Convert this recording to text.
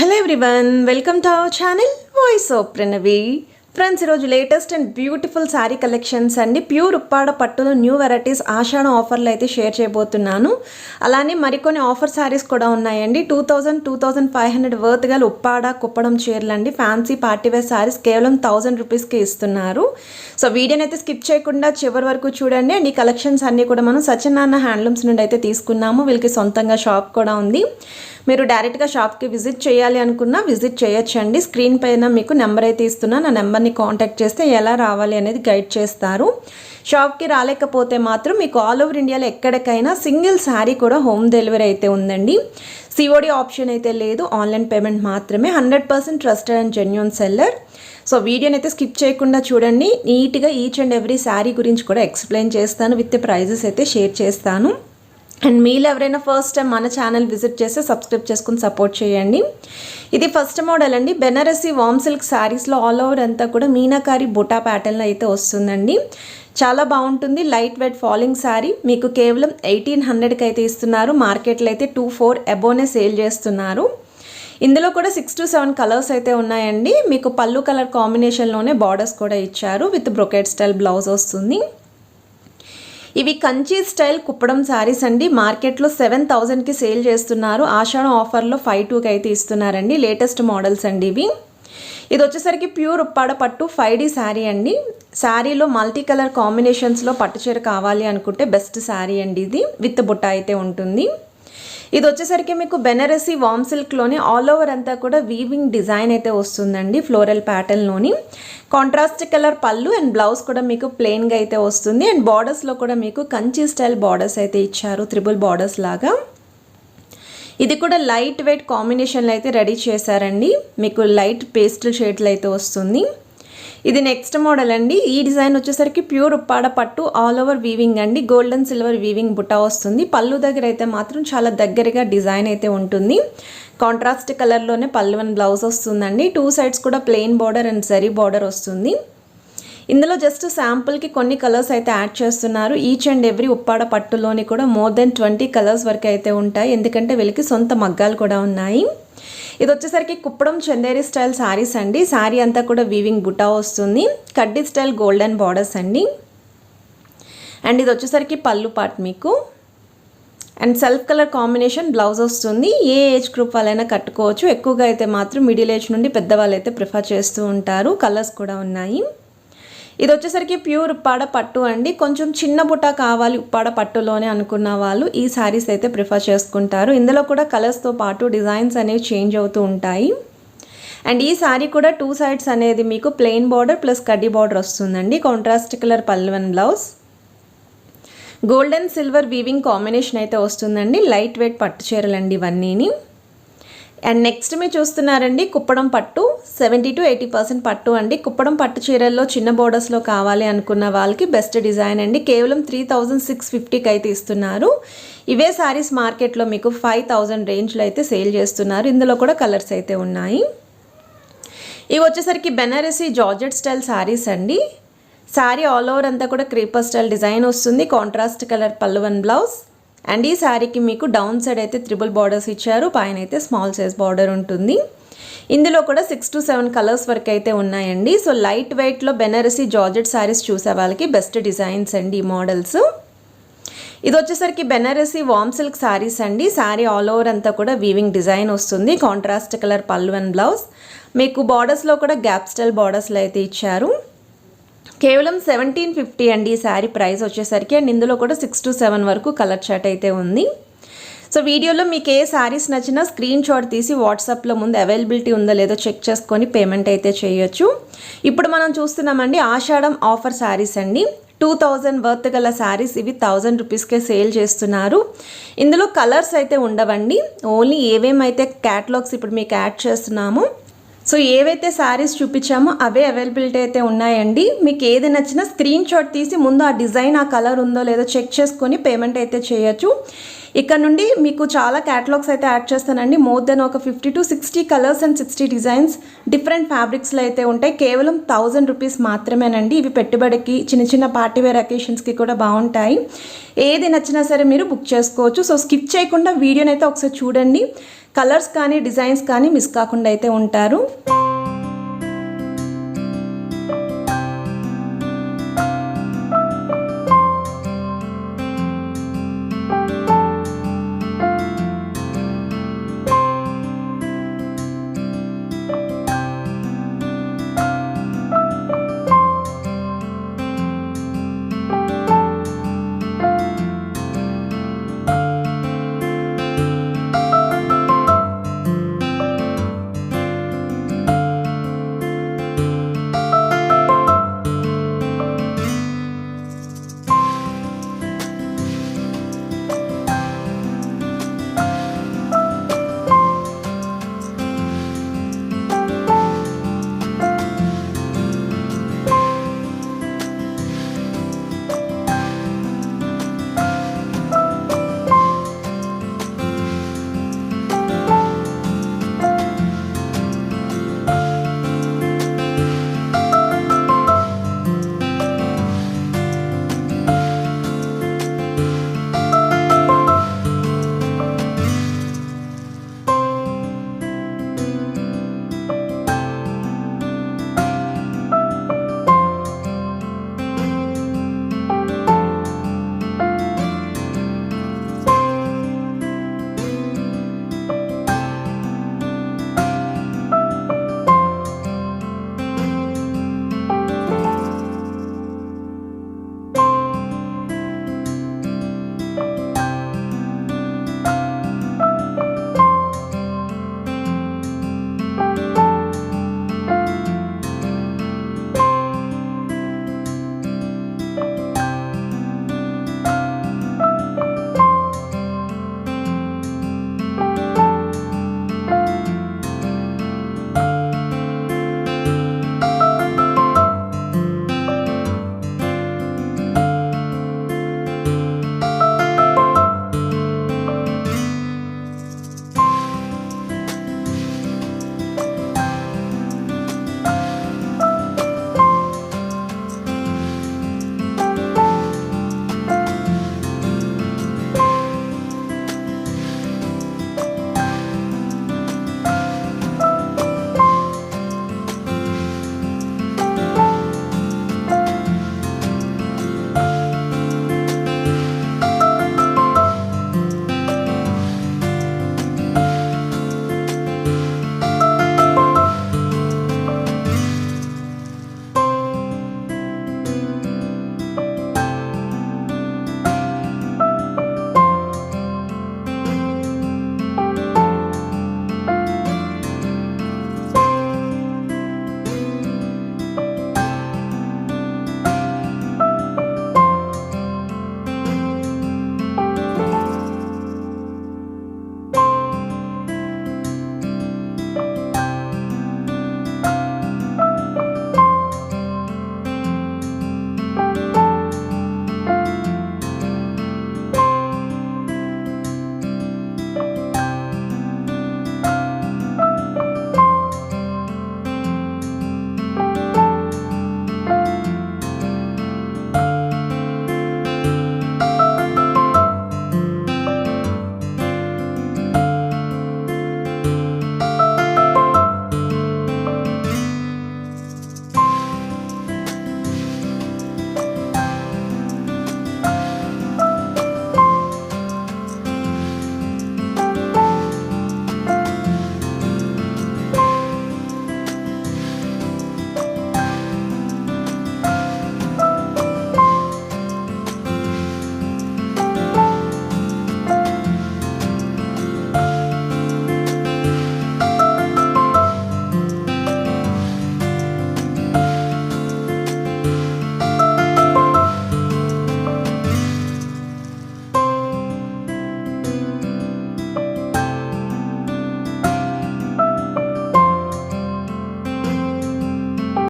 Hello everyone, welcome to our channel Voice of Pranavi. Friends ఈరోజు latest and beautiful sari collections అండి. Pure Uppada పట్టులో new varieties ఆషాఢం ఆఫర్లు అయితే share చేయబోతున్నాను. అలానే మరికొన్ని ఆఫర్ శారీస్ కూడా ఉన్నాయండి. 2500 వర్త్ గల ఉప్పాడ కుప్పడం చీరలు అండి. ఫ్యాన్సీ పార్టీవేర్ శారీస్ కేవలం 1000 రూపీస్కి ఇస్తున్నారు. సో వీడియోని అయితే స్కిప్ చేయకుండా చివరి వరకు చూడండి. అండ్ ఈ కలెక్షన్స్ అన్నీ కూడా మనం సత్యనారాయణ హ్యాండ్లూమ్స్ నుండి అయితే తీసుకున్నాము. వీళ్ళకి సొంతంగా షాప్ కూడా ఉంది. మీరు డైరెక్ట్గా షాప్కి విజిట్ చేయాలి అనుకున్నా విజిట్ చేయొచ్చండి. స్క్రీన్ పైన మీకు నెంబర్ అయితే ఇస్తున్నా, నా నెంబర్ని కాంటాక్ట్ చేస్తే ఎలా రావాలి అనేది గైడ్ చేస్తారు. షాప్కి రాలేకపోతే మాత్రం మీకు ఆల్ ఓవర్ ఇండియాలో ఎక్కడికైనా సింగిల్ శారీ కూడా హోమ్ డెలివరీ అయితే ఉందండి. సిఓడి ఆప్షన్ అయితే లేదు, ఆన్లైన్ పేమెంట్ మాత్రమే. 100% trusted and genuine seller. So వీడియోని అయితే స్కిప్ చేయకుండా చూడండి. నీట్గా ఈచ్ అండ్ ఎవ్రీ శారీ గురించి కూడా ఎక్స్ప్లెయిన్ చేస్తాను, విత్ ప్రైజెస్ అయితే షేర్ చేస్తాను. అండ్ మీరు ఎవరైనా ఫస్ట్ టైం మన ఛానల్ విజిట్ చేస్తే సబ్స్క్రైబ్ చేసుకుని సపోర్ట్ చేయండి. ఇది ఫస్ట్ మోడల్ అండి. బెనారసీ వామ్ సిల్క్ శారీస్లో ఆల్ ఓవర్ అంతా కూడా మీనాకారి బుటా ప్యాటర్న్ అయితే వస్తుందండి. చాలా బాగుంటుంది. లైట్ వెయిట్ ఫాలింగ్ శారీ మీకు కేవలం 1800కి అయితే ఇస్తున్నారు. మార్కెట్లో అయితే 2400 అబోనే సేల్ చేస్తున్నారు. ఇందులో కూడా 6 to 7 కలర్స్ అయితే ఉన్నాయండి. మీకు పళ్ళు కలర్ కాంబినేషన్లోనే బార్డర్స్ కూడా ఇచ్చారు. విత్ బ్రొకెట్ స్టైల్ బ్లౌజ్ వస్తుంది. ఇవి కంచి స్టైల్ కుప్పడం శారీస్ అండి. మార్కెట్లో 7000కి సేల్ చేస్తున్నారు. ఆషాఢం ఆఫర్లో 52కి అయితే ఇస్తున్నారండి. లేటెస్ట్ మోడల్స్ అండి ఇవి. ఇది వచ్చేసరికి ప్యూర్ ఉప్పాడ పట్టు 5D శారీ అండి. శారీలో మల్టీ కలర్ కాంబినేషన్స్లో పట్టు చీర కావాలి అనుకుంటే బెస్ట్ శారీ అండి ఇది. విత్ బుట్ట అయితే ఉంటుంది. ఇది వచ్చేసరికి మీకు బెనారసీ వామ్ సిల్క్లోనే ఆల్ ఓవర్ అంతా కూడా వీవింగ్ డిజైన్ అయితే వస్తుందండి. ఫ్లోరల్ ప్యాటర్న్లోని కాంట్రాస్ట్ కలర్ పళ్ళు అండ్ బ్లౌజ్ కూడా మీకు ప్లెయిన్గా అయితే వస్తుంది. అండ్ బార్డర్స్లో కూడా మీకు కంచి స్టైల్ బార్డర్స్ అయితే ఇచ్చారు, త్రిబుల్ బార్డర్స్ లాగా. ఇది కూడా లైట్ వెయిట్ కాంబినేషన్లో అయితే రెడీ చేశారండి. మీకు లైట్ పేస్టల్ షేడ్లు అయితే వస్తుంది. ఇది నెక్స్ట్ మోడల్ అండి. ఈ డిజైన్ వచ్చేసరికి ప్యూర్ ఉప్పాడ పట్టు ఆల్ ఓవర్ వీవింగ్ అండి. గోల్డెన్ సిల్వర్ వీవింగ్ బుట్ట వస్తుంది. పళ్ళు దగ్గర అయితే మాత్రం చాలా దగ్గరగా డిజైన్ అయితే ఉంటుంది. కాంట్రాస్ట్ కలర్లోనే పళ్ళు అండ్ బ్లౌజ్ వస్తుందండి. 2 సైడ్స్ కూడా plain border and zari border వస్తుంది. ఇందులో జస్ట్ శాంపుల్కి కొన్ని కలర్స్ అయితే యాడ్ చేస్తున్నారు. ఈచ్ అండ్ ఎవ్రీ ఉప్పాడ పట్టులోని కూడా మోర్ దెన్ 20 కలర్స్ వరకు అయితే ఉంటాయి. ఎందుకంటే వీళ్ళకి సొంత మగ్గాలు కూడా ఉన్నాయి. ఇది వచ్చేసరికి కుప్పడం చందేరి స్టైల్ శారీస్ అండి. శారీ అంతా కూడా వీవింగ్ బుటా వస్తుంది. కడ్డీ స్టైల్ గోల్డెన్ బార్డర్స్ అండి. అండ్ ఇది వచ్చేసరికి పళ్ళు పార్ట్ మీకు. And self colour combination blouse వస్తుంది. ఏ ఏజ్ గ్రూప్ వాళ్ళైనా కట్టుకోవచ్చు. ఎక్కువగా అయితే మాత్రం మిడిల్ ఏజ్ నుండి పెద్దవాళ్ళు అయితే ప్రిఫర్ చేస్తూ ఉంటారు. కలర్స్ కూడా ఉన్నాయి. ఇది వచ్చేసరికి ప్యూర్ ఉప్పాడ పట్టు అండి. కొంచెం చిన్న బుట్ట కావాలి ఉప్పాడ పట్టులోనే అనుకున్న వాళ్ళు ఈ శారీస్ అయితే ప్రిఫర్ చేసుకుంటారు. ఇందులో కూడా కలర్స్తో పాటు డిజైన్స్ అనేవి చేంజ్ అవుతూ ఉంటాయి. అండ్ ఈ శారీ కూడా 2 సైడ్స్ అనేది మీకు ప్లెయిన్ బార్డర్ ప్లస్ కడ్డీ బార్డర్ వస్తుందండి. కాంట్రాస్ట్ కలర్ పళ్ళు and blouse. Golden silver weaving combination అయితే వస్తుందండి. లైట్ వెయిట్ పట్టు చీరలండి ఇవన్నీని. అండ్ నెక్స్ట్ మీరు చూస్తున్నారండి కుప్పడం పట్టు 70 to 80% పట్టు అండి. కుప్పడం పట్టు చీరల్లో చిన్న బోర్డర్స్లో కావాలి అనుకున్న వాళ్ళకి బెస్ట్ డిజైన్ అండి. కేవలం 3650కి అయితే ఇస్తున్నారు. ఇవే శారీస్ మార్కెట్లో మీకు 5000 రేంజ్లో అయితే సేల్ చేస్తున్నారు. ఇందులో కూడా కలర్స్ అయితే ఉన్నాయి. ఇవి వచ్చేసరికి బెనారసీ జార్జెట్ స్టైల్ శారీస్ అండి. శారీ ఆల్ ఓవర్ అంతా కూడా క్రీపర్ స్టైల్ డిజైన్ వస్తుంది. కాంట్రాస్ట్ కలర్ పళ్ళు అండ్ బ్లౌజ్. అండ్ ఈ శారీకి మీకు డౌన్ సైడ్ అయితే త్రిబుల్ బార్డర్స్ ఇచ్చారు. పైన అయితే స్మాల్ సైజ్ బార్డర్ ఉంటుంది. ఇందులో కూడా 6 to 7 కలర్స్ వరకు అయితే ఉన్నాయండి. సో లైట్ వెయిట్లో బెనారసీ జార్జెట్ శారీస్ చూసే వాళ్ళకి బెస్ట్ డిజైన్స్ అండి ఈ మోడల్స్. ఇది వచ్చేసరికి బెనారసీ వామ్ సిల్క్ శారీస్ అండి. శారీ ఆల్ ఓవర్ అంతా కూడా వీవింగ్ డిజైన్ వస్తుంది. కాంట్రాస్ట్ కలర్ పళ్ళు అండ్ బ్లౌజ్. మీకు బార్డర్స్లో కూడా గ్యాప్ స్టైల్ బార్డర్స్లో అయితే ఇచ్చారు. కేవలం 1750 అండి ఈ శారీ ప్రైస్ వచ్చేసరికి. అండ్ ఇందులో కూడా 6 to 7 వరకు కలర్ చార్ట్ అయితే ఉంది. సో వీడియోలో మీకు ఏ శారీస్ నచ్చినా స్క్రీన్ షాట్ తీసి వాట్సాప్లో ముందు అవైలబిలిటీ ఉందో లేదో చెక్ చేసుకొని పేమెంట్ అయితే చేయొచ్చు. ఇప్పుడు మనం చూస్తున్నామండి ఆషాఢం ఆఫర్ శారీస్ అండి. 2000 వర్త్ గల శారీస్ ఇవి 1000 రూపీస్కే సేల్ చేస్తున్నారు. ఇందులో కలర్స్ అయితే ఉండవండి. ఓన్లీ ఏవేమైతే క్యాటలాగ్స్ ఇప్పుడు మీకు యాడ్ చేస్తున్నామో సో ఏవైతే శారీస్ చూపించామో అవే అవైలబిలిటీ అయితే ఉన్నాయండి. మీకు ఏది నచ్చినా స్క్రీన్ షాట్ తీసి ముందు ఆ డిజైన్ ఆ కలర్ ఉందో లేదో చెక్ చేసుకొని పేమెంట్ అయితే చేయొచ్చు. ఇక్కడ నుండి మీకు చాలా క్యాటలాగ్స్ అయితే యాడ్ చేస్తానండి. మోర్ దెన్ ఒక 50 to 60 colours and 60 designs different ఫ్యాబ్రిక్స్లో అయితే ఉంటాయి. కేవలం 1000 రూపీస్ మాత్రమేనండి. ఇవి పెట్టుబడికి చిన్న చిన్న పార్టీవేర్ అకేషన్స్కి కూడా బాగుంటాయి. ఏది నచ్చినా సరే మీరు బుక్ చేసుకోవచ్చు. సో స్కిప్ చేయకుండా వీడియోని అయితే ఒకసారి చూడండి. కలర్స్ కానీ డిజైన్స్ కానీ మిస్ కాకుండా అయితే ఉంటారు.